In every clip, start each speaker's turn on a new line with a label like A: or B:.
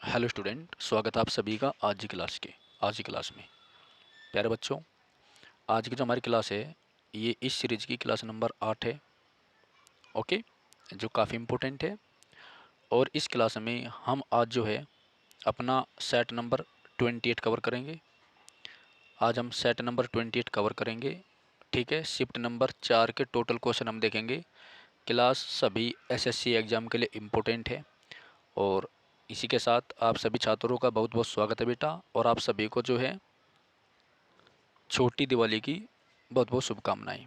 A: Hello student, स्वागत है आप सभी का आज की क्लास में। प्यारे बच्चों, आज की जो हमारी क्लास है ये इस सीरीज की क्लास नंबर 8 है। ओके, जो काफ़ी इम्पोर्टेंट है। और इस क्लास में हम आज जो है अपना सेट नंबर 28 कवर करेंगे। आज हम सेट नंबर 28 कवर करेंगे। ठीक है, शिफ्ट नंबर 4 के टोटल क्वेश्चन हम देखेंगे। क्लास सभी एसएससी एग्ज़ाम के लिए इम्पोर्टेंट है। और इसी के साथ आप सभी छात्रों का बहुत बहुत स्वागत है बेटा। और आप सभी को जो है छोटी दिवाली की बहुत बहुत शुभकामनाएं।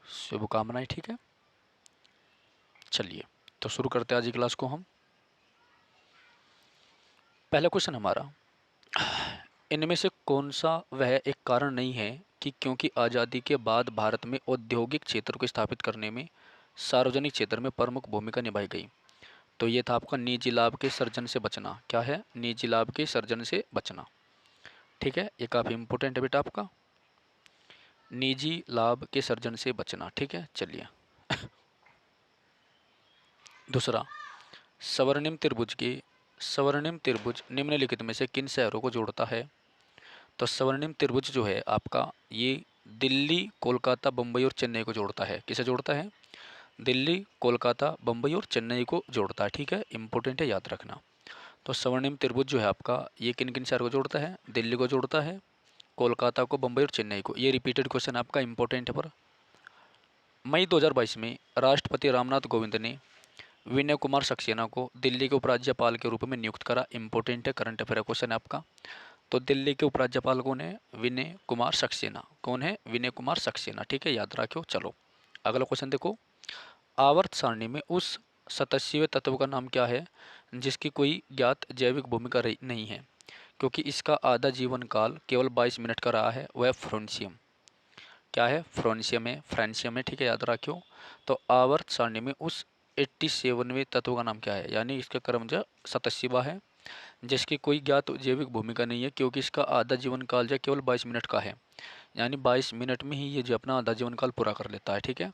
A: शुभकामनाएं, ठीक है। चलिए, तो शुरू करते हैं आज की क्लास को हम। पहला क्वेश्चन हमारा, इनमें से कौन सा वह एक कारण नहीं है कि क्योंकि आज़ादी के बाद भारत में औद्योगिक क्षेत्र को स्थापित करने में सार्वजनिक क्षेत्र में प्रमुख भूमिका निभाई गई। तो ये था आपका निजी लाभ के सर्जन से बचना। क्या है? निजी लाभ के सर्जन से बचना। ठीक है, ये काफ़ी इंपॉर्टेंट है बेटा आपका, निजी लाभ के सर्जन से बचना। ठीक है, चलिए। दूसरा, स्वर्णिम त्रिभुज निम्नलिखित में से किन शहरों को जोड़ता है? तो स्वर्णिम त्रिभुज जो है आपका ये दिल्ली, कोलकाता, बम्बई और चेन्नई को जोड़ता है। किसे जोड़ता है? दिल्ली, कोलकाता, बम्बई और चेन्नई को जोड़ता है। ठीक है, इंपॉर्टेंट है, याद रखना। तो स्वर्णिम त्रिभुज जो है आपका ये किन किन शहर को जोड़ता है? दिल्ली को जोड़ता है, कोलकाता को, बम्बई और चेन्नई को। ये रिपीटेड क्वेश्चन आपका इंपॉर्टेंट है। पर मई 2022 में राष्ट्रपति रामनाथ कोविंद ने विनय कुमार सक्सेना को दिल्ली के उपराज्यपाल के रूप में नियुक्त करा। इंपॉर्टेंट है, करंट अफेयर क्वेश्चन है आपका। तो दिल्ली के उपराज्यपाल कौन है? विनय कुमार सक्सेना। कौन है? विनय कुमार सक्सेना। ठीक है, याद रखो। चलो, अगला क्वेश्चन देखो। आवर्त सारणी में उस सतस्वीय तत्व का नाम क्या है जिसकी कोई ज्ञात जैविक भूमिका नहीं है क्योंकि इसका आधा जीवन काल केवल 22 मिनट का रहा है? वह फ्रोंशियम। क्या है? फ्रोंशियम है, फ्रेंशियम है। ठीक है, याद रखियो। तो आवर्त सारणी में उस 87वें तत्व का नाम क्या है? यानी इसका क्रमज सतस्वीवा है जिसकी कोई ज्ञात जैविक भूमिका नहीं है क्योंकि इसका आधा जीवन काल जो केवल 22 मिनट का है। यानी 22 मिनट में ही ये जो अपना आधा जीवन काल पूरा कर लेता है। ठीक है।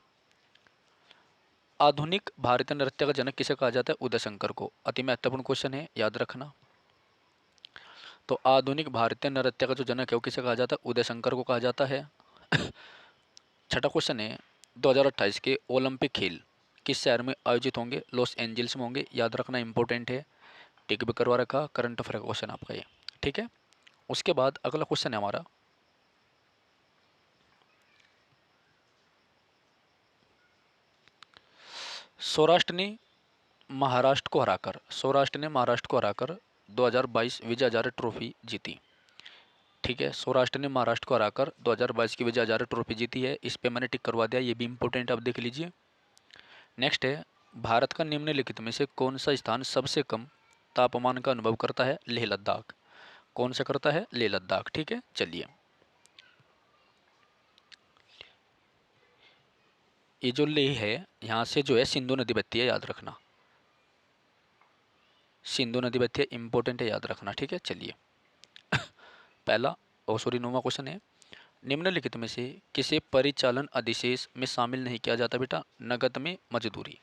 A: आधुनिक भारतीय नृत्य का जनक किसे कहा जाता है? उदय शंकर को। अति महत्वपूर्ण क्वेश्चन है, याद रखना। तो आधुनिक भारतीय नृत्य का जो जनक है वो किसे कहा जाता है? उदय शंकर को कहा जाता है। छठा क्वेश्चन है, 2028 के ओलंपिक खेल किस शहर में आयोजित होंगे? लॉस एंजल्स में होंगे। याद रखना, इंपॉर्टेंट है, टिक भी करवा रखा, करंट अफेयर क्वेश्चन आपका ये। ठीक है। उसके बाद अगला क्वेश्चन है हमारा, सौराष्ट्र ने महाराष्ट्र को हराकर 2022 विजय हजारे ट्रॉफी जीती। ठीक है, सौराष्ट्र ने महाराष्ट्र को हराकर 2022 की विजय हजारे ट्रॉफी जीती है। इस पे मैंने टिक करवा दिया, ये भी इंपॉर्टेंट, आप देख लीजिए। नेक्स्ट है, भारत का निम्नलिखित में से कौन सा स्थान सबसे कम तापमान का अनुभव करता है? लेह लद्दाख। कौन सा करता है? लेह लद्दाख। ठीक है, चलिए। ये जो लेह है यहाँ से जो है सिंधु नदी बहती है, याद रखना। सिंधु नदी बहती है, इंपॉर्टेंट है, याद रखना। ठीक है, चलिए। पहला और सॉरी 9वां क्वेश्चन है, निम्नलिखित में से किसे परिचालन अधिशेष में शामिल नहीं किया जाता बेटा? नकद में मजदूरी।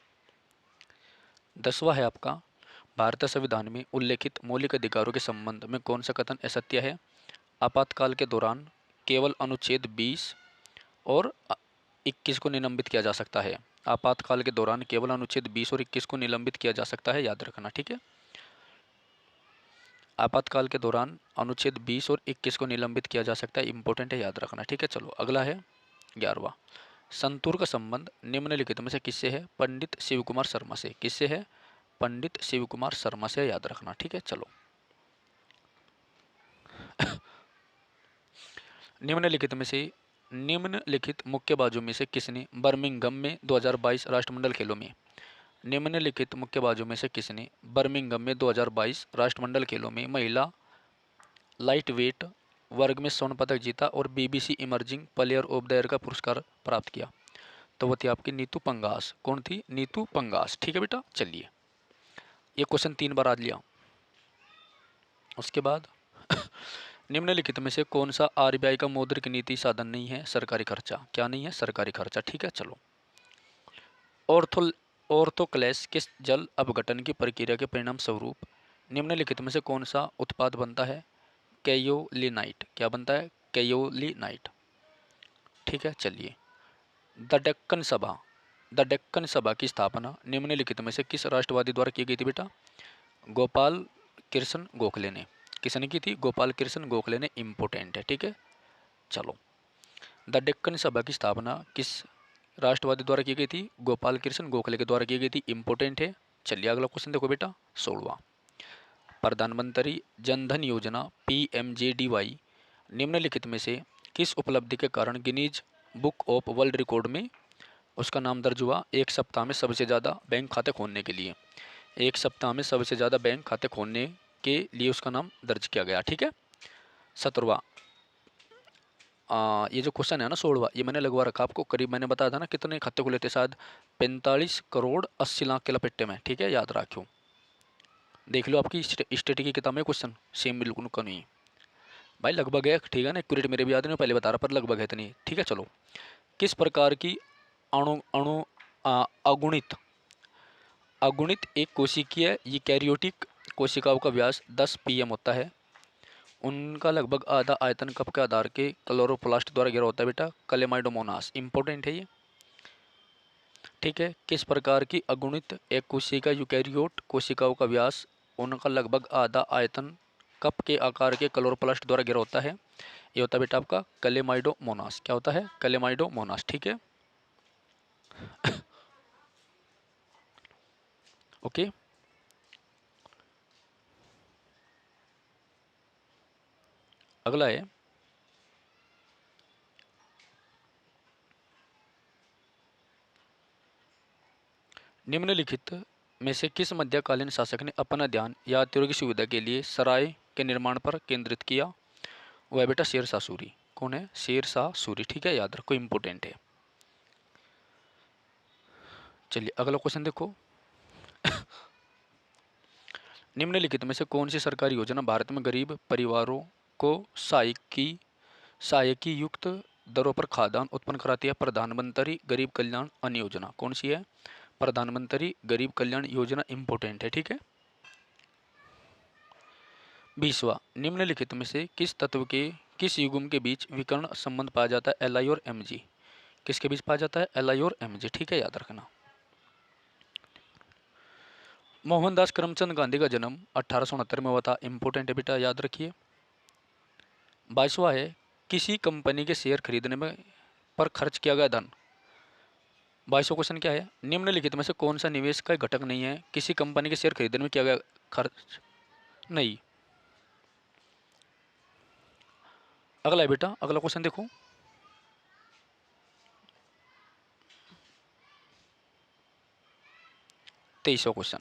A: 10वां है आपका, भारतीय संविधान में उल्लेखित मौलिक अधिकारों के संबंध में कौन सा कथन असत्य है? आपातकाल के दौरान केवल अनुच्छेद 20 और 21 को निलंबित किया जा सकता है। आपातकाल के दौरान केवल अनुच्छेद 20 और 21 को निलंबित किया जा सकता है, याद रखना। ठीक है, आपातकाल के दौरान अनुच्छेद 20 और 21 को निलंबित किया जा सकता है, इंपॉर्टेंट है, याद रखना। ठीक है, चलो अगला है 11वां, संतूर का संबंध निम्नलिखित में से किससे है? पंडित शिव कुमार शर्मा से। किससे है? पंडित शिव कुमार शर्मा से, याद रखना। ठीक है, चलो। निम्नलिखित में से निम्नलिखित मुक्केबाजों में से किसने बर्मिंघम में 2022 राष्ट्रमंडल खेलों में निम्नलिखित मुक्केबाजों में से किसने बर्मिंघम में 2022 राष्ट्रमंडल खेलों में महिला लाइट वेट वर्ग में स्वर्ण पदक जीता और BBC emerging player of the year का पुरस्कार प्राप्त किया? तो वो थी आपकी नीतू पंगास। कौन थी? नीतू पंगास। ठीक है बेटा, चलिए। ये क्वेश्चन 3 बार आ लिया। उसके बाद निम्नलिखित में से कौन सा आरबीआई का मौद्रिक नीति साधन नहीं है? सरकारी खर्चा। क्या नहीं है? सरकारी खर्चा। ठीक है, चलो। ऑर्थो ऑर्थोक्लेस किस जल अपघटन की प्रक्रिया के परिणाम स्वरूप निम्नलिखित में से कौन सा उत्पाद बनता है? केयोलिनाइट। क्या बनता है? केयोलिनाइट। ठीक है, चलिए। द डेक्कन सभा द डेक्कन सभा की स्थापना निम्नलिखित में से किस राष्ट्रवादी द्वारा की गई थी बेटा? गोपाल कृष्ण गोखले ने। किसने की थी? गोपाल कृष्ण गोखले ने। इम्पोर्टेंट है, ठीक है, चलो। द डेक्कन सभा की स्थापना किस राष्ट्रवादी द्वारा की गई थी? गोपाल कृष्ण गोखले के द्वारा की गई थी। इम्पोर्टेंट है। चलिए अगला क्वेश्चन देखो बेटा, 16वां। प्रधानमंत्री जन धन योजना PMJDY निम्नलिखित में से किस उपलब्धि के कारण Guinness book of world record में उसका नाम दर्ज हुआ? एक सप्ताह में सबसे ज़्यादा बैंक खाते खोलने के लिए। एक सप्ताह में सबसे ज़्यादा बैंक खाते खोलने के लिए उसका नाम दर्ज किया गया। ठीक है, 17वां। ये जो क्वेश्चन है ना 16वां, ये मैंने लगवा रखा आपको। करीब मैंने बताया था ना कितने खाते खुले थे, शायद 45 करोड़ 80 लाख के लपेटे में। ठीक है, याद रखियो, देख लो आपकी स्टेट की किताब में क्वेश्चन सेम बिल्कुल का नहीं भाई, लगभग है। ठीक है ना, एक्यूरेट मेरे भी याद नहीं, पहले बता रहा, पर लगभग है इतनी। ठीक है, चलो। किस प्रकार की अणु अणु अगुणित अगुणित एक कोशिकीय यूकैरियोटिक कोशिकाओं का व्यास 10 pm होता है? उनका लगभग आधा आयतन कप के आधार के क्लोरोप्लास्ट द्वारा घिरा होता है बेटा? क्लेमाइडोमोनास। इंपॉर्टेंट है ये। ठीक है, किस प्रकार की अगुणित एक कोशिका यूकैरियोट कोशिकाओं का व्यास उनका लगभग आधा आयतन कप के आकार के क्लोरोप्लास्ट द्वारा घिरा होता है? ये होता है बेटा आपका क्लेमाइडोमोनास। क्या होता है? क्लेमाइडोमोनास। ठीक है, ओके। अगला है, निम्नलिखित में से किस मध्यकालीन शासक ने अपना ध्यान यात्रियों की सुविधा के लिए सराय के निर्माण पर केंद्रित किया? वह बेटा शेरशाह सूरी। कौन है? शेरशाह सूरी। ठीक है, याद रखो, इंपोर्टेंट है। चलिए अगला क्वेश्चन देखो। निम्नलिखित में से कौन सी सरकारी योजना भारत में गरीब परिवारों को सहायकी युक्त दरों पर खाद्यान्न उत्पन्न कराती है? प्रधानमंत्री गरीब कल्याण अन्न योजना। कौन सी है? प्रधानमंत्री गरीब कल्याण योजना। इंपोर्टेंट है, ठीक है। 20वां। निम्नलिखित में से किस तत्व के किस युग्म के बीच विकर्ण संबंध पाया जाता है? Li और Mg। किसके बीच पाया जाता है? Li और Mg। ठीक है, याद रखना। मोहनदास करमचंद गांधी का जन्म 1869 में हुआ था। इंपोर्टेंट है बेटा, याद रखिए। 22वां है, किसी कंपनी के शेयर खरीदने में पर खर्च किया गया धन। 22वां क्वेश्चन क्या है? निम्नलिखित में से कौन सा निवेश का घटक नहीं है? किसी कंपनी के शेयर खरीदने में किया गया खर्च नहीं। अगला है बेटा, अगला क्वेश्चन देखो। 23वां क्वेश्चन।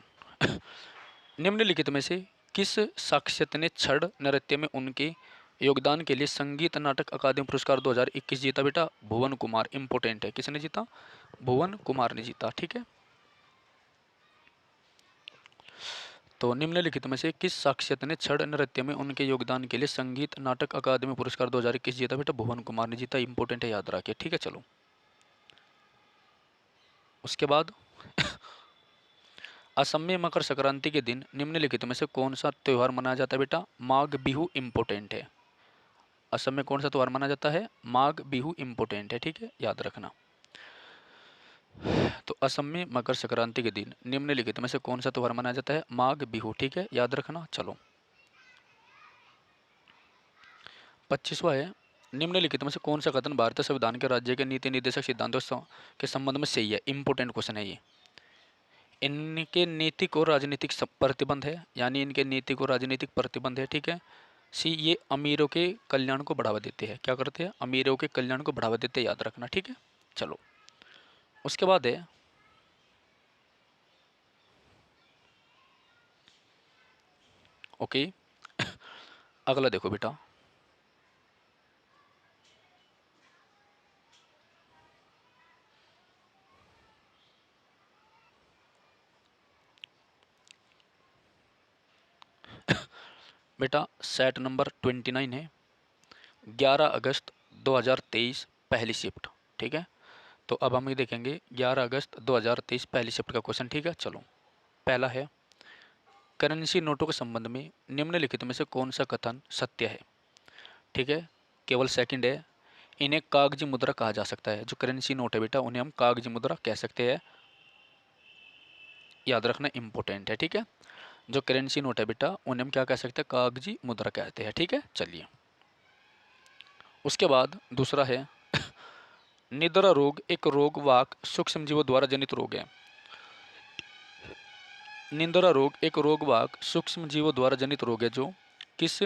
A: निम्नलिखित में से किस साक्षात ने छड़ नृत्य में उनके योगदान के लिए संगीत नाटक अकादमी पुरस्कार 2021 जीता बेटा? भुवन कुमार। इंपोर्टेंट है, किसने जीता? भुवन कुमार ने जीता। ठीक है, तो निम्नलिखित में से किस साक्षात ने छड़ नृत्य में उनके योगदान के लिए संगीत नाटक अकादमी पुरस्कार 2021 जीता बेटा? भुवन कुमार ने जीता। इंपोर्टेंट है, याद रखिए। ठीक है, चलो। उसके बाद असम में मकर संक्रांति के दिन निम्नलिखित में से कौन सा त्यौहार मनाया जाता है बेटा? माघ बिहू। इंपोर्टेंट है। असम में कौन सा त्यौहार मनाया जाता है? माघ बिहू। इंपोर्टेंट है, ठीक है, याद रखना। तो असम में मकर संक्रांति के दिन निम्नलिखित में से कौन सा त्यौहार मनाया जाता है? माघ बिहू। ठीक है, याद रखना, चलो। 25वां है, निम्नलिखित में से कौन सा कथन भारतीय संविधान के राज्य के नीति निर्देशक सिद्धांतों के संबंध में सही है? इंपोर्टेंट क्वेश्चन है ये। इनके नैतिक और राजनीतिक प्रतिबंध है, यानी इनके नैतिक और राजनीतिक प्रतिबंध है। ठीक है। सी, ये अमीरों के कल्याण को बढ़ावा देते हैं। क्या करते हैं? अमीरों के कल्याण को बढ़ावा देते हैं, याद रखना। ठीक है, चलो। उसके बाद है, ओके। अगला देखो बेटा। बेटा सेट नंबर 29 है, 11 अगस्त 2023 पहली शिफ्ट। ठीक है, तो अब हम ये देखेंगे 11 अगस्त 2023 पहली शिफ्ट का क्वेश्चन। ठीक है, चलो पहला है, करेंसी नोटों के संबंध में निम्नलिखित में से कौन सा कथन सत्य है। ठीक है, केवल सेकंड है, इन्हें कागजी मुद्रा कहा जा सकता है। जो करेंसी नोट है बेटा उन्हें हम कागजी मुद्रा कह सकते हैं, याद रखना इंपॉर्टेंट है। ठीक है, जो करेंसी नोट है बेटा उन्हें हम क्या कह सकते हैं, कागजी मुद्रा कहते हैं। ठीक है, चलिए उसके बाद दूसरा है निद्रा रोग एक रोग वाक सूक्ष्म जीवों द्वारा जनित रोग है। निद्रा रोग एक रोग वाक सूक्ष्म जीवों द्वारा जनित रोग है जो किस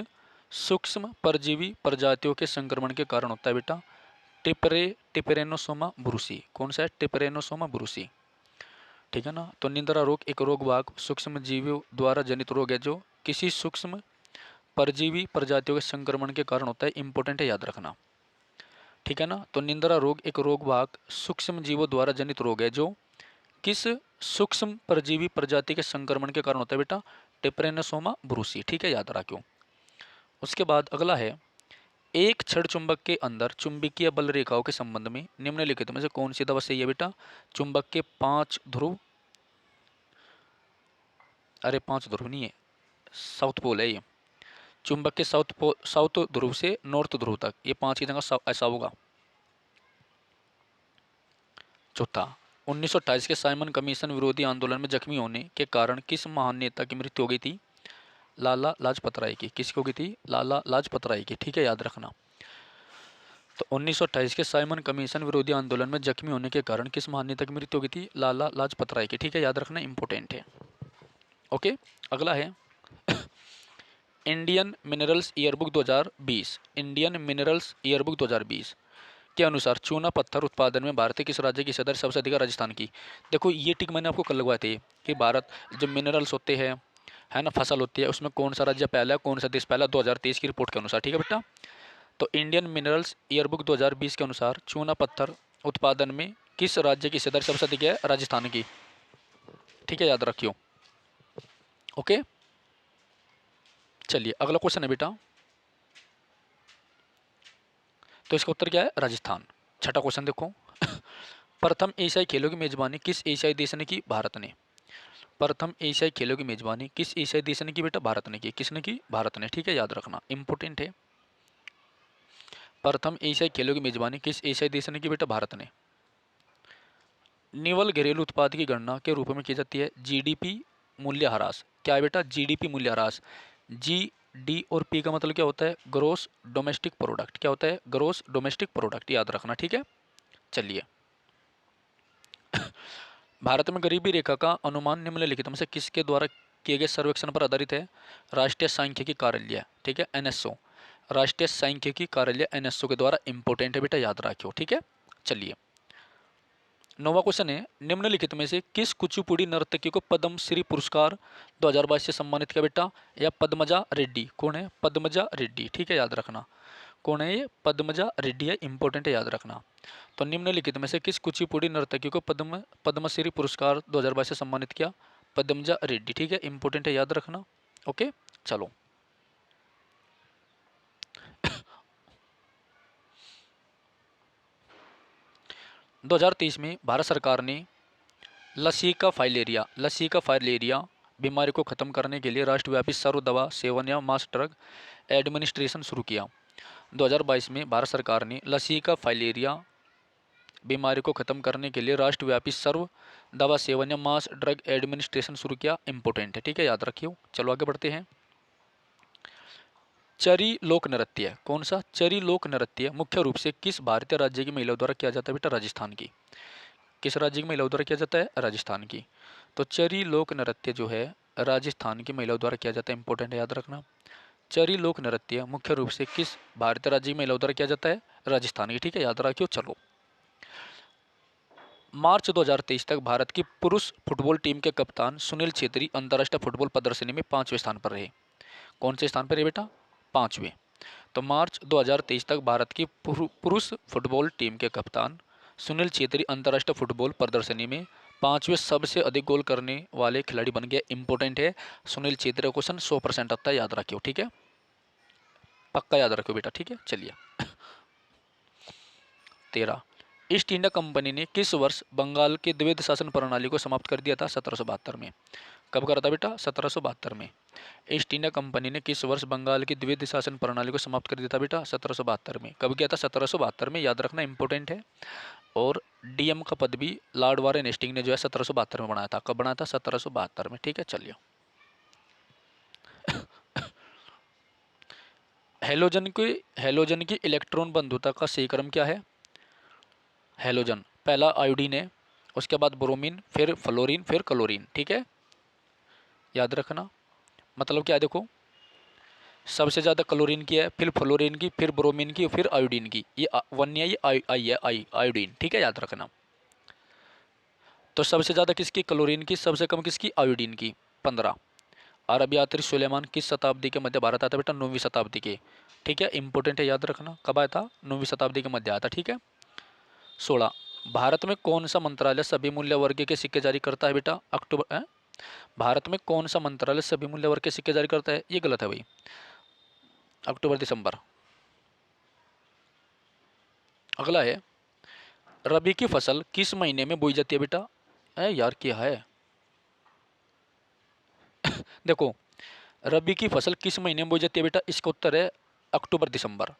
A: सूक्ष्म परजीवी प्रजातियों के संक्रमण के कारण होता है बेटा, टिपेरेनोसोमा बुरुसी। कौन सा है, टिपेरेनोसोमा बुरुसी। ठीक है ना, तो निद्रा रोग एक रोग वाक सूक्ष्म जीवों द्वारा जनित रोग है जो किसी सूक्ष्म परजीवी प्रजातियों के संक्रमण के कारण होता है, इंपॉर्टेंट है, याद रखना। ठीक है ना, तो निद्रा रोग एक रोग वाक सूक्ष्म जीवों द्वारा जनित रोग है जो किस सूक्ष्म परजीवी प्रजाति के संक्रमण के कारण होता है बेटा, टिप्रेनोसोमा ब्रूसी। ठीक है, याद रखियो। उसके बाद अगला है, एक छड़ चुंबक के अंदर चुंबकीय बल रेखाओं के संबंध में निम्नलिखित में से कौन सी दवा सही है बेटा, चुंबक के 5 ध्रुव, अरे 5 ध्रुव नहीं है, साउथ पोल है ये, चुंबक के साउथ ध्रुव से नॉर्थ ध्रुव तक, ये 5 की जगह ऐसा होगा। चौथा, 1928 के साइमन कमीशन विरोधी आंदोलन में जख्मी होने के कारण किस महान नेता की मृत्यु हो गई थी, लाला लाजपत राय की। किसकी हो गई थी, लाला लाजपत राय की। ठीक है, याद रखना। तो 1928 के साइमन कमीशन विरोधी आंदोलन में जख्मी होने के कारण किस महान नेता की मृत्यु हो गई थी, लाला लाजपत राय की। ठीक है, याद रखना, इंपॉर्टेंट है। ओके, अगला है Indian minerals yearbook 2020, Indian minerals yearbook 2020 के अनुसार चूना पत्थर उत्पादन में भारत के किस राज्य की सदर सबसे अधिक है, राजस्थान की। देखो ये टिक मैंने आपको कल लगवाए थे कि भारत जो मिनरल्स होते हैं, है ना, फसल होती है, उसमें कौन सा राज्य पहला है, कौन सा देश पहला, 2023 की रिपोर्ट के अनुसार। ठीक है बेटा, तो इंडियन मिनरल्स ईयरबुक 2020 के अनुसार चूना पत्थर उत्पादन में किस राज्य की सदर सबसे अधिक है, राजस्थान की। ठीक है, याद रखियो। ओके, चलिए अगला क्वेश्चन है बेटा, तो इसका उत्तर क्या है, राजस्थान। छठा क्वेश्चन देखो प्रथम एशियाई खेलों की मेजबानी किस एशियाई देश ने की, भारत ने। प्रथम एशियाई खेलों की मेजबानी किस एशियाई देश ने की बेटा, भारत ने की। किसने की, भारत ने। ठीक है, याद रखना, इंपॉर्टेंट है। प्रथम एशियाई खेलों की मेजबानी किस एशियाई देश ने की बेटा, भारत ने। निवल घरेलू उत्पाद की गणना के रूप में की जाती है जीडीपी मूल्यह्रास। क्या है बेटा, जीडीपी मूल्यह्रास। जी डी और पी का मतलब क्या होता है, ग्रोस डोमेस्टिक प्रोडक्ट। क्या होता है, ग्रोस डोमेस्टिक प्रोडक्ट, याद रखना। ठीक है, चलिए भारत में गरीबी रेखा का अनुमान निम्नलिखित में से किसके द्वारा किए गए सर्वेक्षण पर आधारित है, राष्ट्रीय सांख्यिकी कार्यालय। ठीक है, एनएसओ, राष्ट्रीय सांख्यिकी कार्यालय एनएसओ के द्वारा। इंपॉर्टेंट है बेटा, याद रखियो। ठीक है, चलिए नौवां क्वेश्चन है, निम्नलिखित में से किस कुचिपुड़ी नर्तकी को पद्मश्री पुरस्कार 2022 से सम्मानित किया बेटा, या पद्मजा रेड्डी। कौन है, पद्मजा रेड्डी। ठीक है, याद रखना, कौन है ये, पद्मजा रेड्डी है, इंपॉर्टेंट है, याद रखना। तो निम्नलिखित में से किस कुचिपुड़ी नर्तकी को पद्मश्री पुरस्कार 2022 से सम्मानित किया, पद्मजा रेड्डी। ठीक है, इंपॉर्टेंट है, याद रखना। ओके, चलो 2023 में भारत सरकार ने लसीका फाइलेरिया बीमारी को खत्म करने के लिए राष्ट्रव्यापी सर्व दवा सेवन या मास ड्रग एडमिनिस्ट्रेशन शुरू किया। 2022 में भारत सरकार ने लसीका फाइलेरिया बीमारी को खत्म करने के लिए राष्ट्रव्यापी सर्व दवा सेवन या मास ड्रग एडमिनिस्ट्रेशन शुरू किया। इंपॉर्टेंट है, ठीक है, याद रखियो। चलो आगे बढ़ते हैं। चरी लोक नृत्य, कौन सा, चरी लोक नृत्य मुख्य रूप से किस भारतीय राज्य की महिलाओं द्वारा किया जाता है बेटा, राजस्थान की। किस राज्य की महिलाओं द्वारा किया जाता है, राजस्थान की। तो चरी लोक नृत्य जो है राजस्थान की महिलाओं द्वारा किया जाता है, इंपॉर्टेंट है, याद रखना। चरी लोक नृत्य मुख्य रूप से किस भारतीय राज्य की महिलाओं द्वारा किया जाता है, राजस्थान की। ठीक है, याद रखियो। चलो मार्च 2023 तक भारत की पुरुष फुटबॉल टीम के कप्तान सुनील छेत्री अंतर्राष्ट्रीय फुटबॉल प्रदर्शनी में 5वें स्थान पर रहे। कौन से स्थान पर रहे बेटा, 5वें। तो मार्च 2023 तक भारत की पुरुष फुटबॉल टीम के कप्तान सुनील छेत्री अंतर्राष्ट्रीय फुटबॉल प्रदर्शनी में 5वें सबसे अधिक गोल करने वाले खिलाड़ी बन गए। इंपॉर्टेंट है, सुनील छेत्री का क्वेश्चन 100% आता है, याद रखियो, ठीक है, पक्का याद रखियो बेटा, ठीक है। चलिए 13, ईस्ट इंडिया कंपनी ने किस वर्ष बंगाल की द्विध शासन प्रणाली को समाप्त कर दिया था? 1772 में। कब करा था बेटा? 1772 में। ईस्ट इंडिया कंपनी ने किस वर्ष बंगाल की द्विध शासन प्रणाली को समाप्त कर दिया था बेटा? 1772 में। कब किया था? 1772 में, याद रखना, इंपॉर्टेंट है। और डीएम का पद भी लॉर्ड वारेन हेस्टिंग ने जो है 1772 में बनाया था। कब बनाया था? 1772 में, ठीक है। चलिए हेलोजन की इलेक्ट्रॉन बंधुता का सही क्रम क्या है? हेलोजन पहला आयोडीन है, उसके बाद ब्रोमीन, फिर फ्लोरीन, फिर क्लोरीन, ठीक है, याद रखना। मतलब क्या है, देखो, सबसे ज़्यादा क्लोरीन की है, फिर फ्लोरीन की, फिर ब्रोमीन की, फिर आयोडीन की। ये वन है, ये आई है, आयोडीन, ठीक है, याद रखना। तो सबसे ज़्यादा किसकी? क्लोरीन की। सबसे कम किसकी? आयोडीन की, 15। अरब यात्री सुलेमान किस शताब्दी के मध्य भारत आया था बेटा? 9वीं शताब्दी के, ठीक है, इंपॉर्टेंट है, याद रखना। कब आया था? 9वीं शताब्दी के मध्य आया था, ठीक है। 16, भारत में कौन सा मंत्रालय सभी मूल्य वर्ग के सिक्के जारी करता है बेटा? भारत में कौन सा मंत्रालय सभी मूल्य वर्ग के सिक्के जारी करता है? ये गलत है भाई, अक्टूबर दिसंबर। अगला है, रबी की फसल किस महीने में बोई जाती है बेटा? यार क्या है, देखो, रबी की फसल किस महीने में बोई जाती है बेटा? इसका उत्तर है अक्टूबर दिसंबर।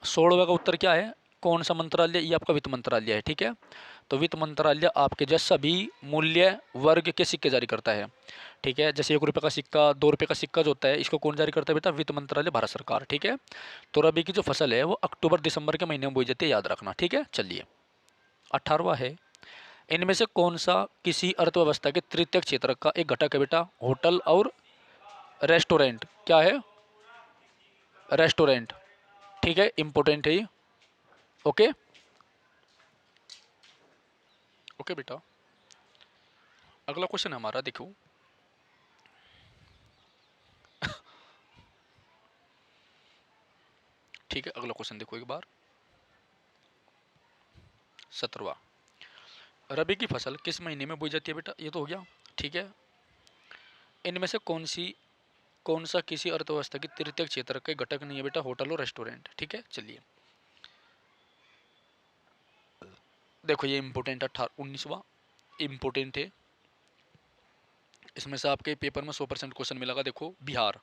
A: 16वें का उत्तर क्या है? कौन सा मंत्रालय? ये आपका वित्त मंत्रालय है, ठीक है। तो वित्त मंत्रालय आपके जो सभी मूल्य वर्ग के सिक्के जारी करता है, ठीक है। जैसे 1 रुपये का सिक्का, 2 रुपये का सिक्का जो होता है, इसको कौन जारी करता है बेटा? वित्त मंत्रालय, भारत सरकार, ठीक है। तो रबी की जो फसल है वो अक्टूबर दिसंबर के महीने में बोई जाती है, याद रखना, ठीक है। चलिए 18वां है, इनमें से कौन सा किसी अर्थव्यवस्था के तृतीय क्षेत्र का एक घटक है बेटा? होटल और रेस्टोरेंट। क्या है? रेस्टोरेंट, ठीक है, इंपॉर्टेंट है ये, ओके। ओके बेटा, अगला क्वेश्चन हमारा देखो, ठीक है, अगला क्वेश्चन देखो एक बार। 17वां, रबी की फसल किस महीने में बोई जाती है बेटा? ये तो हो गया, ठीक है। इनमें से कौन सा किसी अर्थव्यवस्था की तृतीय क्षेत्र का घटक नहीं है बेटा? होटल और रेस्टोरेंट, ठीक है। चलिए देखो, ये इंपोर्टेंट 19वां इंपोर्टेंट है, इसमें से आपके पेपर में 100% क्वेश्चन मिलेगा। देखो, बिहार,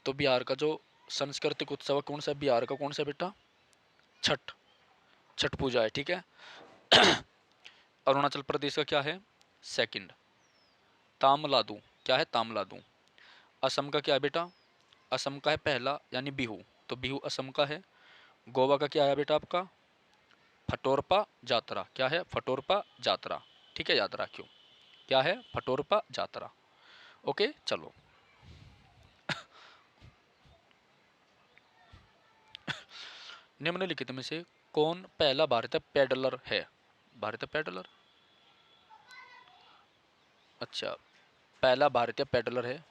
A: तो बिहार का जो सांस्कृतिक उत्सव कौन सा? बिहार का कौन सा बेटा? छठ, छठ पूजा है, ठीक है। अरुणाचल प्रदेश का क्या है? सेकंड, तामलादू। क्या है? तामलादू। असम का क्या है बेटा? असम का है पहला, यानी बिहू, तो बिहू असम का है। गोवा का क्या है बेटा आपका? फटोरपा जात्रा। क्या है? फटोरपा जात्रा, ठीक है, याद रखियो, क्या है? फटोरपा जात्रा, ओके। चलो निम्नलिखित में से कौन पहला भारतीय पेडलर है? भारतीय पेडलर, अच्छा, पहला भारतीय पेडलर है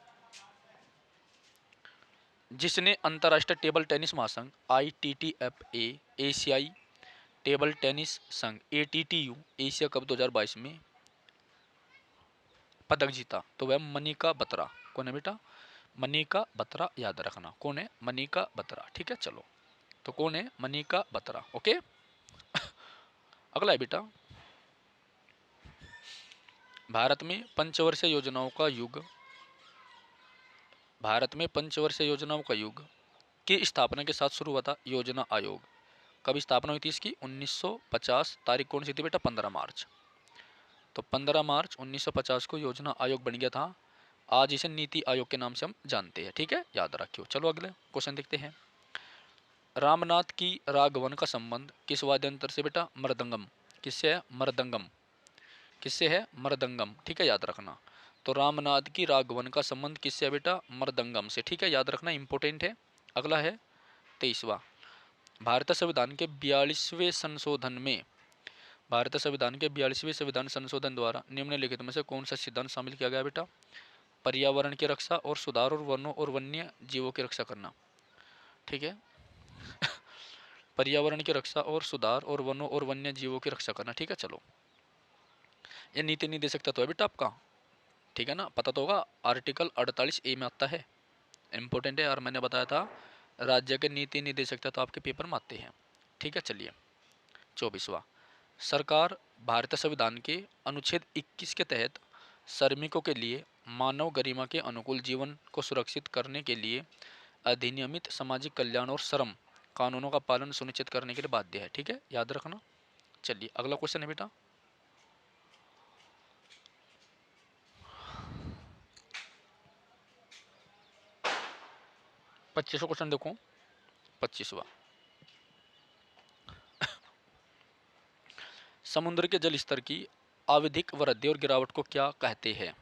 A: जिसने अंतर्राष्ट्रीय टेबल टेनिस महासंघ ITTFA, एशियाई टेबल टेनिस संघ ATTU एशिया कप 2022 में पदक जीता, तो वह मनिका बत्रा। कौन है बेटा? मनिका बत्रा, याद रखना, कौन है? मनिका बत्रा, ठीक है। चलो, तो कौन है? मनिका बत्रा, ओके। अगला है बेटा, भारत में पंचवर्षीय योजनाओं का युग, भारत में पंचवर्षीय योजनाओं का युग की स्थापना के साथ शुरू हुआ था योजना आयोग। कब स्थापना हुई थी इसकी? 1950। तारीख कौन सी थी बेटा? 15 मार्च। तो 15 मार्च 1950 को योजना आयोग बन गया था। आज इसे नीति आयोग के नाम से हम जानते हैं, ठीक है, याद रखियो। चलो अगले क्वेश्चन देखते हैं। रामनाथ की रागवन का संबंध किस वाद्य यंत्र से बेटा? मृदंगम। किससे है? मृदंगम। किससे है? मृदंगम, ठीक है, याद रखना। तो रामनाथ की रागवन का संबंध किससे है बेटा? मृदंगम से, ठीक है, याद रखना, इंपॉर्टेंट है। अगला है 23वां, भारतीय संविधान के 42वें संशोधन में, भारतीय संविधान के 42वें संविधान संशोधन द्वारा निम्नलिखित में से कौन सा सिद्धांत शामिल किया गया बेटा? पर्यावरण की रक्षा और सुधार और वनों और वन्य जीवों की रक्षा करना, ठीक है। पर्यावरण की रक्षा और सुधार और वनों और वन्य जीवों की रक्षा करना, ठीक है। चलो ये नीति निर्देशक तत्व है बेटा आपका, ठीक है ना, पता तो होगा, आर्टिकल 48A में आता है, इंपॉर्टेंट है। और मैंने बताया था राज्य के नीति निर्देशक तत्व आपके पेपर में आते हैं, ठीक है। चलिए 24वां, सरकार भारतीय संविधान के अनुच्छेद 21 के तहत श्रमिकों के लिए मानव गरिमा के अनुकूल जीवन को सुरक्षित करने के लिए अधिनियमित सामाजिक कल्याण और श्रम कानूनों का पालन सुनिश्चित करने के लिए बाध्य है, ठीक है, याद रखना। चलिए अगला क्वेश्चन है बेटा 25वां क्वेश्चन देखो। 25वां, समुद्र के जल स्तर की आवधिक वृद्धि और गिरावट को क्या कहते हैं?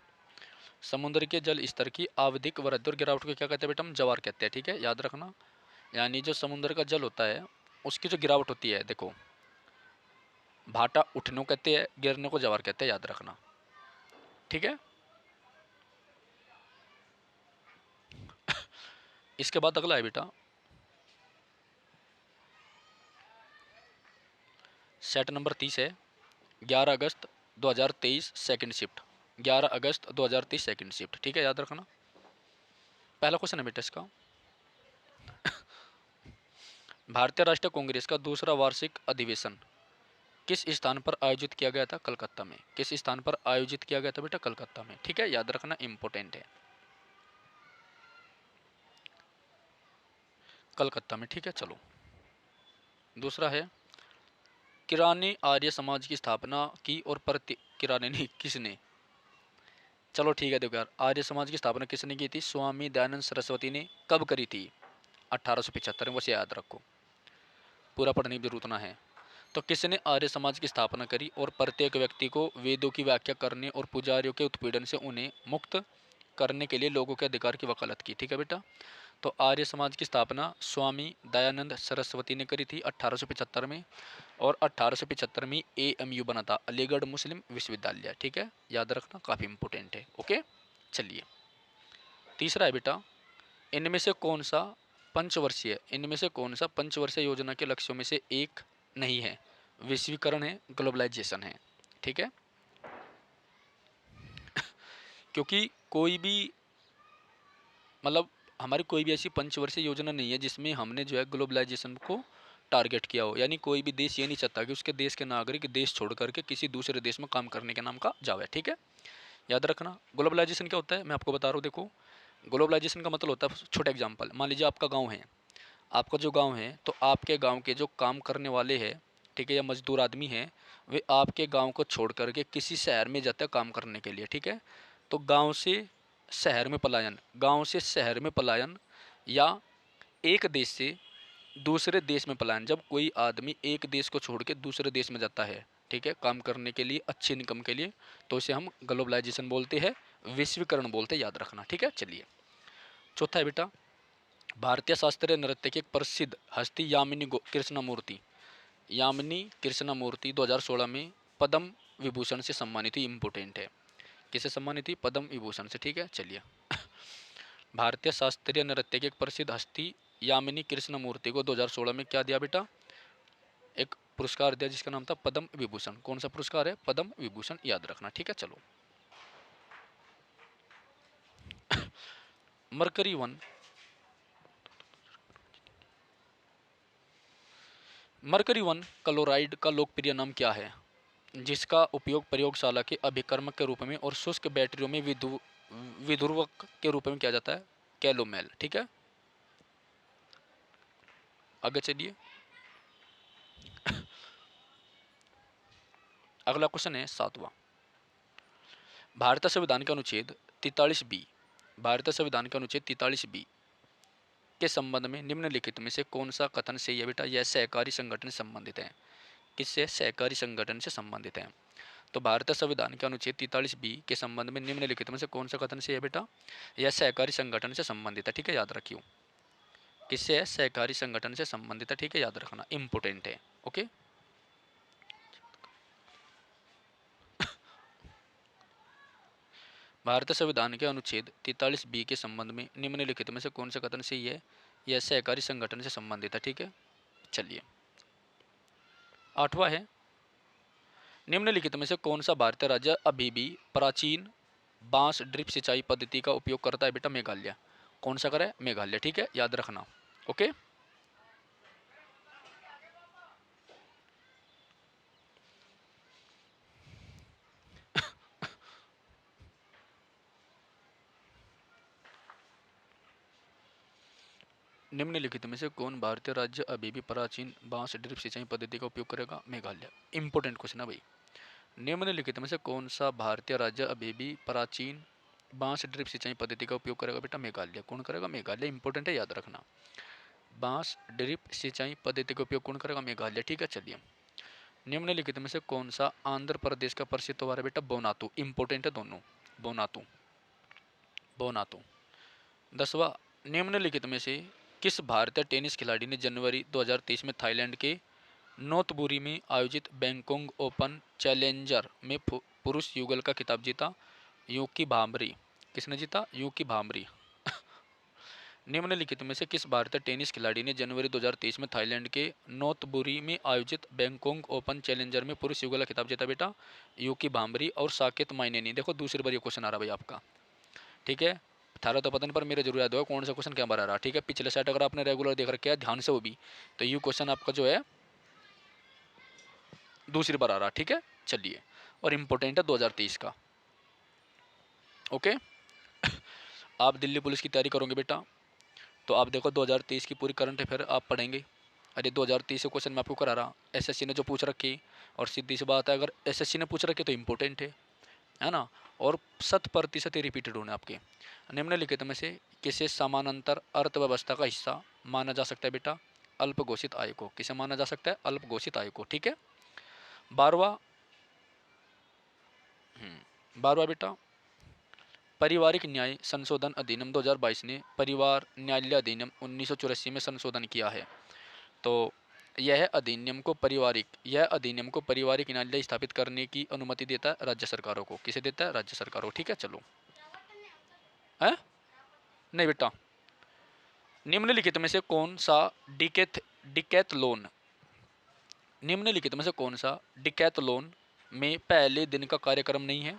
A: समुद्र के जल स्तर की आवधिक वृद्धि और गिरावट को क्या कहते हैं बेटा? हम ज्वार कहते हैं, ठीक है, याद रखना। यानी जो समुद्र का जल होता है उसकी जो गिरावट होती है, देखो भाटा उठने को कहते हैं, गिरने को ज्वार कहते हैं, याद रखना, ठीक है। इसके बाद अगला है बेटा सेट नंबर 30 है, 11 अगस्त 2023 सेकंड शिफ्ट, 11 अगस्त 2023 सेकंड शिफ्ट, ठीक है, याद रखना। पहला क्वेश्चन है बेटा इसका, भारतीय राष्ट्रीय कांग्रेस का दूसरा वार्षिक अधिवेशन किस स्थान पर आयोजित किया गया था? कलकत्ता में। किस स्थान पर आयोजित किया गया था बेटा? कलकत्ता में, ठीक है, याद रखना, इंपॉर्टेंट है, कलकत्ता में, ठीक है। चलो दूसरा है, किराने आर्य समाज की स्थापना की और किराने नहीं, किसने? चलो ठीक है, देखो यार, आर्य समाज की स्थापना किसने की थी? स्वामी दयानंद सरस्वती ने। कब करी थी? 1875 में, बस याद रखो, पूरा पढ़ने की जरूरत ना है। तो किसने आर्य समाज की स्थापना करी और प्रत्येक व्यक्ति को वेदों की व्याख्या करने और पुजारियों के उत्पीड़न से उन्हें मुक्त करने के लिए लोगों के अधिकार की वकालत की, ठीक है बेटा। तो आर्य समाज की स्थापना स्वामी दयानंद सरस्वती ने करी थी 1875 में, और 1875 में AMU बना था, अलीगढ़ मुस्लिम विश्वविद्यालय, ठीक है, याद रखना, काफ़ी इंपॉर्टेंट है, ओके। चलिए तीसरा है बेटा, इनमें से कौन सा पंचवर्षीय योजना के लक्ष्यों में से एक नहीं है? वैश्वीकरण है, ग्लोबलाइजेशन है, ठीक है। क्योंकि कोई भी मतलब हमारी कोई भी ऐसी पंचवर्षीय योजना नहीं है जिसमें हमने जो है ग्लोबलाइजेशन को टारगेट किया हो। यानी कोई भी देश ये नहीं चाहता कि उसके देश के नागरिक देश छोड़ करके किसी दूसरे देश में काम करने के नाम का जावे, ठीक है, याद रखना। ग्लोबलाइजेशन क्या होता है मैं आपको बता रहा हूँ, देखो ग्लोबलाइजेशन का मतलब होता है, छोटा एग्जाम्पल, मान लीजिए आपका गाँव है, आपका जो गांव है, तो आपके गांव के जो काम करने वाले हैं, ठीक है, या मजदूर आदमी हैं, वे आपके गांव को छोड़ करके किसी शहर में जाते हैं काम करने के लिए, ठीक है। तो गांव से शहर में पलायन या एक देश से दूसरे देश में पलायन, जब कोई आदमी एक देश को छोड़ के दूसरे देश में जाता है, ठीक है, काम करने के लिए, अच्छी इनकम के लिए, तो इसे हम ग्लोबलाइजेशन बोलते हैं, वैश्वीकरण बोलते हैं, याद रखना, ठीक है। चलिए चौथा है बेटा, भारतीय शास्त्रीय नृत्य की एक प्रसिद्ध हस्ती यामिनी कृष्णमूर्ति 2016 में पद्म विभूषण से सम्मानित हुई, इम्पोर्टेंट है, किसे सम्मानित हुई? पद्म विभूषण से, ठीक है। चलिए भारतीय शास्त्रीय नृत्य की एक प्रसिद्ध हस्ती यामिनी कृष्णमूर्ति को 2016 में क्या दिया बेटा? एक पुरस्कार दिया जिसका नाम था पद्म विभूषण। कौन सा पुरस्कार है? पद्म विभूषण, याद रखना, ठीक है। चलो mercury one mercury one chloride का लोकप्रिय नाम क्या है, जिसका उपयोग प्रयोगशाला के अभिकर्मक के रूप में और शुष्क बैटरियों में विधुर्वक के रूप में किया जाता है? कैलोमेल, ठीक है। आगे चलिए अगला क्वेश्चन है 7वां, भारतीय संविधान के अनुच्छेद 43B भारतीय संविधान के अनुच्छेद 43B के संबंध में निम्नलिखित में से कौन सा कथन सही है बेटा? यह सहकारी संगठन से संबंधित है। किससे? सहकारी संगठन से संबंधित है। तो भारतीय संविधान के अनुच्छेद 43B के संबंध में निम्नलिखित में से कौन सा कथन सही है बेटा? यह सहकारी संगठन से संबंधित है, ठीक है, याद रखियो। किससे है? सहकारी संगठन से संबंधित है, ठीक है, याद रखना, इंपोर्टेंट है, ओके। भारतीय संविधान के अनुच्छेद 43B के संबंध में निम्नलिखित में से कौन सा कथन सही है? यह सहकारी संगठन से संबंधित है, ठीक है। चलिए 8वां है, निम्नलिखित में से कौन सा भारतीय राज्य अभी भी प्राचीन बांस ड्रिप सिंचाई पद्धति का उपयोग करता है? बेटा मेघालय। कौन सा करे? मेघालय। ठीक है, याद रखना। ओके। निम्नलिखित में से कौन भारतीय राज्य अभी भी प्राचीन बांस ड्रिप सिंचाई पद्धति का उपयोग करेगा? मेघालय। इंपॉर्टेंट क्वेश्चन है भाई। निम्नलिखित में से कौन सा भारतीय राज्य अभी भी प्राचीन बांस ड्रिप सिंचाई पद्धति का उपयोग करेगा? बेटा मेघालय। कौन करेगा? मेघालय। इंपॉर्टेंट है, याद रखना। बांस ड्रिप सिंचाई पद्धति का उपयोग कौन करेगा? मेघालय। ठीक है, चलिए। निम्नलिखित में से कौन सा आंध्र प्रदेश का प्रसिद्ध त्योहार है? बेटा बोनातु। इंपॉर्टेंट है दोनों। बोनातु, बोनातु। 10वां, निम्नलिखित में से किस भारतीय टेनिस खिलाड़ी ने जनवरी 2023 में थाईलैंड के नोतबुरी में आयोजित बैंकॉक ओपन चैलेंजर में पुरुष युगल का खिताब जीता? यूकी भांबरी। किसने जीता? यूकी भांबरी। निम्नलिखित में से किस भारतीय टेनिस खिलाड़ी ने जनवरी 2023 में थाईलैंड के नोतबुरी में आयोजित बैंकॉक ओपन चैलेंजर में पुरुष युगल का खिताब जीता? बेटा यूकी भांबरी और साकेत माइनेनी। देखो दूसरी बार ये क्वेश्चन आ रहा भाई आपका। ठीक है, थारा तो पता नहीं, पर मेरे जरूर याद होगा कौन सा क्वेश्चन क्या बार आ रहा। ठीक है, पिछले सेट अगर आपने रेगुलर देख रखा है ध्यान से वो भी, तो ये क्वेश्चन आपका जो है दूसरी बार आ रहा। ठीक है, चलिए। और इम्पोर्टेंट है 2023 का। ओके। आप दिल्ली पुलिस की तैयारी करोगे बेटा, तो आप देखो 2023 की पूरी करंट अफेयर आप पढ़ेंगे। अरे 2023 से क्वेश्चन मैं आपको करा रहा, एसएससी ने जो पूछ रखी, और सीधी सी बात है अगर एसएससी ने पूछ रखी तो इम्पोर्टेंट है ना, और 100% ही रिपीटेड होने आपके। निम्नलिखित में से किसे समानांतर अर्थव्यवस्था का हिस्सा माना जा सकता है? बेटा अल्प घोषित आय को। किसे माना जा सकता है? अल्प घोषित आय को। ठीक है। 12वां, 12वां बेटा, पारिवारिक न्याय संशोधन अधिनियम 2022 ने परिवार न्यायालय अधिनियम 1984 में संशोधन किया है। तो यह अधिनियम को पारिवारिक न्यायालय स्थापित करने की अनुमति देता है राज्य सरकारों को। किसे देता है? राज्य सरकारों को। ठीक है, चलो। है नहीं बेटा। निम्नलिखित में से कौन सा डिकैथलॉन निम्नलिखित में से कौन सा डिकैथलॉन में पहले दिन का कार्यक्रम नहीं है?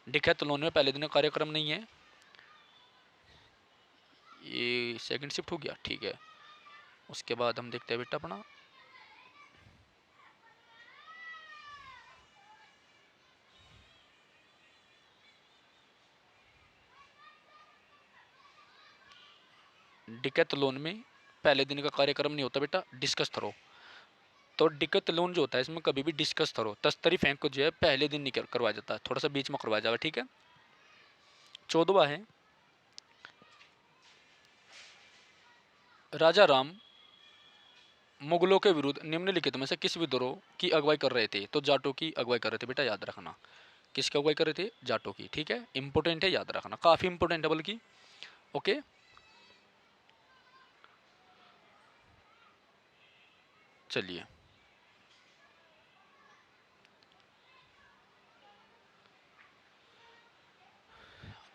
A: डिकैथलॉन में पहले दिन का कार्यक्रम नहीं है। ये सेकंड शिफ्ट हो गया। ठीक है, उसके बाद हम देखते हैं बेटा अपना डिकैथलॉन में पहले दिन का कार्यक्रम नहीं होता बेटा, डिस्कस थ्रो। तो डिकैथलॉन जो होता है इसमें कभी भी डिस्कस थ्रो, तस्तरी फेंक को जो है पहले दिन नहीं करवाया जाता है, थोड़ा सा बीच में करवाया जाएगा। ठीक है। 14वां है, राजा राम मुगलों के विरुद्ध निम्नलिखित में से किस विद्रोह की अगुवाई कर रहे थे? तो जाटों की अगुवाई कर रहे थे। बेटा याद रखना, किसकी अगुवाई कर रहे थे? जाटों की। ठीक है, इंपोर्टेंट है, याद रखना, काफी इंपोर्टेंट है बल्कि। ओके। चलिए,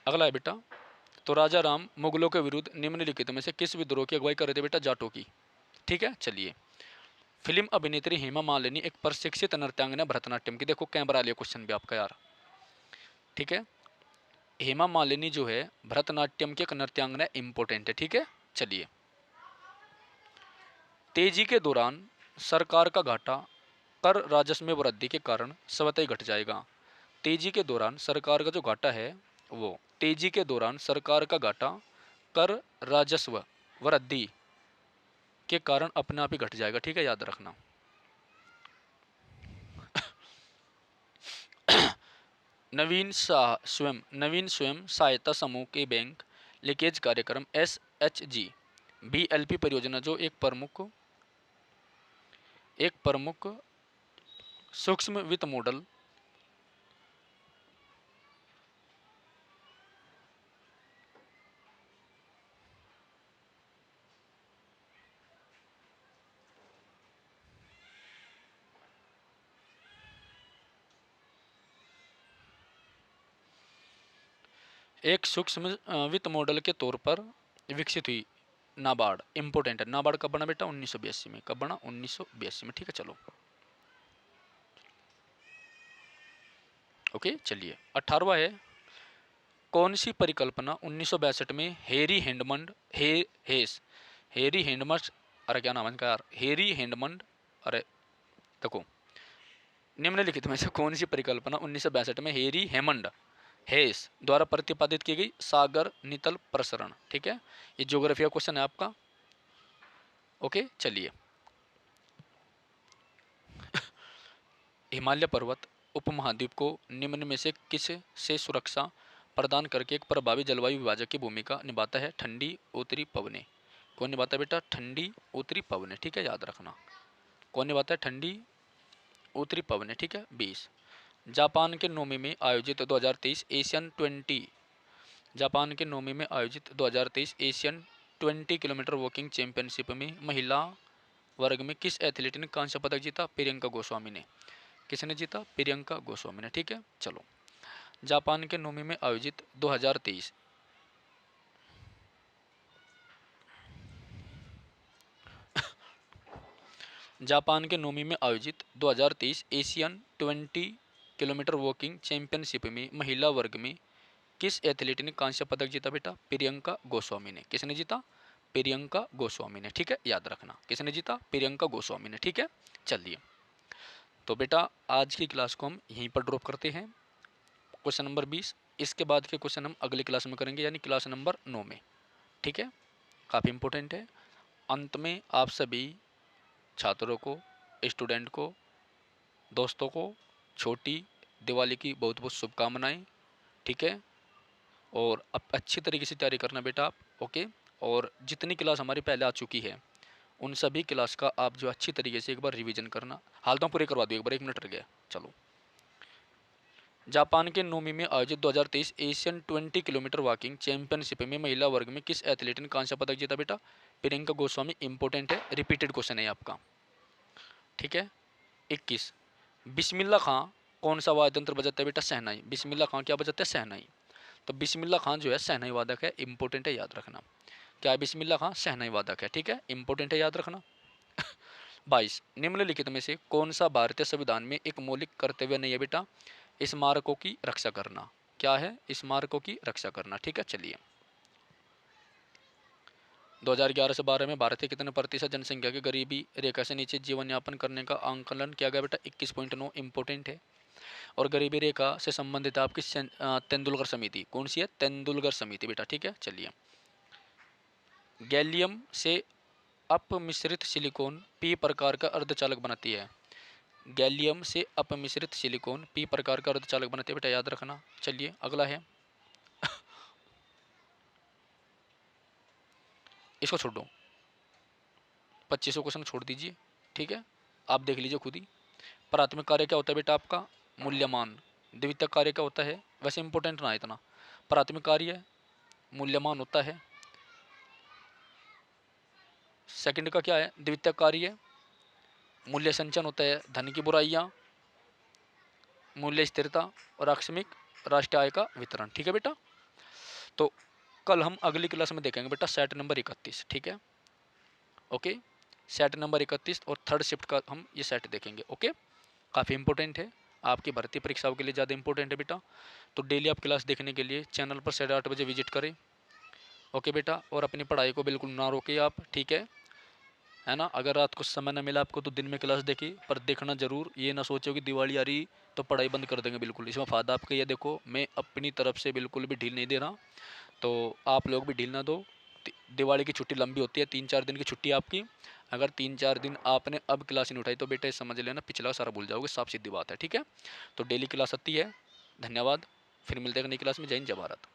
A: अगला है बेटा, तो राजा राम मुगलों के विरुद्ध निम्नलिखित में से किस विद्रोह की अगुवाई कर रहे थे? बेटा जाटों की। ठीक है, चलिए। फिल्म अभिनेत्री हेमा मालिनी एक प्रशिक्षित नृत्यांगना भरतनाट्यम की। देखो कैमरा लिया क्वेश्चन भी आपका यार। ठीक है, हेमा मालिनी जो है भरतनाट्यम की एक नृत्यांगना, इंपॉर्टेंट है। ठीक है, चलिए। तेजी के दौरान सरकार का घाटा कर राजस्व में वृद्धि के कारण स्वतः ही घट जाएगा। तेजी के दौरान सरकार का जो घाटा है, वो तेजी के दौरान सरकार का घाटा कर राजस्व वृद्धि के कारण अपने आप ही घट जाएगा। ठीक है, याद रखना। नवीन स्वयं सहायता समूह के बैंक लीकेज कार्यक्रम SHG BLP परियोजना जो एक प्रमुख सूक्ष्म वित्त मॉडल एक सूक्ष्म वित्त मॉडल के तौर पर विकसित हुई। नाबार्ड इंपॉर्टेंट है। नाबार्ड कब बना बेटा? 1982 में। कब बना? 1982 में। ठीक है चलो ओके चलिए। 18वां है, कौन सी परिकल्पना 1962 में हेरी हैंडमंड हेस हेरी हैंडमंड, अरे क्या नाम है इनका यार, हेरी हैंडमंड, अरे देखो, निम्नलिखित में से कौन सी परिकल्पना 1962 में हेरी हेमंड हेस द्वारा प्रतिपादित की गई? सागर नितल प्रसरण। ठीक है, ये ज्योग्राफी का क्वेश्चन है आपका। ओके चलिए। हिमालय पर्वत उपमहाद्वीप को निम्न में से किस से सुरक्षा प्रदान करके एक प्रभावी जलवायु विभाजक की भूमिका निभाता है? ठंडी उत्तरी पवनें। कौन निभाता है बेटा? ठंडी उत्तरी पवनें। ठीक है याद रखना, कौन निभाता है? ठंडी उत्तरी पवनें। ठीक है। 20, जापान के नोमी में आयोजित 2023 एशियन 20 जापान के नोमी में आयोजित 2023 एशियन 20 किलोमीटर वॉकिंग चैंपियनशिप में महिला वर्ग में किस एथलीट ने कांस्य पदक जीता? प्रियंका गोस्वामी ने। किसने जीता? प्रियंका गोस्वामी ने। ठीक है चलो। जापान के नोमी में आयोजित 2023 जापान के नोमी में आयोजित 2023 एशियन 20 किलोमीटर वॉकिंग चैंपियनशिप में महिला वर्ग में किस एथलीट ने कांस्य पदक जीता बेटा? प्रियंका गोस्वामी ने। किसने जीता? प्रियंका गोस्वामी ने। ठीक है याद रखना, किसने जीता? प्रियंका गोस्वामी ने। ठीक है चलिए, तो बेटा आज की क्लास को हम यहीं पर ड्रॉप करते हैं, क्वेश्चन नंबर 20। इसके बाद के क्वेश्चन हम अगली क्लास में करेंगे, यानी क्लास नंबर 9 में। ठीक है, काफ़ी इंपॉर्टेंट है। अंत में आप सभी छात्रों को, स्टूडेंट को, दोस्तों को छोटी दिवाली की बहुत बहुत शुभकामनाएं। ठीक है, और अब अच्छी तरीके से तैयारी करना बेटा आप। ओके, और जितनी क्लास हमारी पहले आ चुकी है उन सभी क्लास का आप जो अच्छी तरीके से एक बार रिवीजन करना। हाल तो पूरे करवा दो एक बार, 1 मिनट रह गया। चलो, जापान के नोमी में आयोजित 2023 एशियन 20 किलोमीटर वॉकिंग चैंपियनशिप में महिला वर्ग में किस एथलीट ने कांस्य पदक जीता बेटा? प्रियंका गोस्वामी। इंपॉर्टेंट है, रिपीटेड क्वेश्चन है आपका। ठीक है। 21, बिस्मिल्लाह खां कौन सा वाद्य यंत्र बजाता है बेटा? शहनाई। बिस्मिल्लाह खां क्या बजाते हैं? शहनाई। तो बिस्मिल्लाह खां जो है शहनाई वादक है, इंपॉर्टेंट है याद रखना। क्या है? बिस्मिल्लाह खां शहनाई वादक है। ठीक है, इंपॉर्टेंट है याद रखना। 22, निम्नलिखित में से कौन सा भारतीय संविधान में एक मौलिक कर्तव्य नहीं है बेटा? स्मारकों की रक्षा करना। क्या है? स्मारकों की रक्षा करना। ठीक है चलिए। 2011 से 12 में भारत के कितने प्रतिशत जनसंख्या के गरीबी रेखा से नीचे जीवन यापन करने का आंकलन किया गया बेटा? 21.9। इंपॉर्टेंट है। और गरीबी रेखा से संबंधित आपकी तेंदुलकर समिति कौन सी है? तेंदुलकर समिति बेटा। ठीक है चलिए। गैलियम से अपमिश्रित सिलिकॉन पी प्रकार का अर्धचालक बनाती है। गैलियम से अपमिश्रित सिलिकॉन पी प्रकार का अर्धचालक बनाती है बेटा, याद रखना। चलिए अगला है, इसको छोड़ दो, 2500 क्वेश्चन छोड़ दीजिए। ठीक है, आप देख लीजिए खुद ही। प्राथमिक कार्य क्या होता है बेटा आपका? मूल्यमान। द्वितीयक कार्य क्या होता है? वैसे इंपॉर्टेंट ना इतना। प्राथमिक कार्य मूल्यमान होता है। सेकंड का क्या है? द्वितीयक कार्य मूल्य संचयन होता है। धन की बुराइयां, मूल्य स्थिरता और आकस्मिक राष्ट्रीय आय का वितरण। ठीक है बेटा, तो कल हम अगली क्लास में देखेंगे बेटा सेट नंबर 31। ठीक है ओके, सेट नंबर 31 और थर्ड शिफ्ट का हम ये सेट देखेंगे। ओके, काफ़ी इंपॉर्टेंट है, आपकी भर्ती परीक्षाओं के लिए ज़्यादा इंपॉर्टेंट है बेटा। तो डेली आप क्लास देखने के लिए चैनल पर 8:30 बजे विजिट करें। ओके बेटा, और अपनी पढ़ाई को बिल्कुल ना रोकें आप। ठीक है ना। अगर रात को समय ना मिला आपको तो दिन में क्लास देखिए, पर देखना जरूर। ये ना सोचो कि दिवाली आ रही तो पढ़ाई बंद कर देंगे, बिल्कुल। इसमें फ़ायदा आपका ये देखो, मैं अपनी तरफ से बिल्कुल भी ढील नहीं दे रहा, तो आप लोग भी ढील ना दो। दिवाली की छुट्टी लंबी होती है, 3-4 दिन की छुट्टी आपकी। अगर 3-4 दिन आपने अब क्लास नहीं उठाई तो बेटा समझ लेना पिछला सारा भूल जाओगे, साफ सीधी बात है। ठीक है, तो डेली क्लास आती है। धन्यवाद, फिर मिलते हैं नई क्लास में। जय हिंद, जय भारत।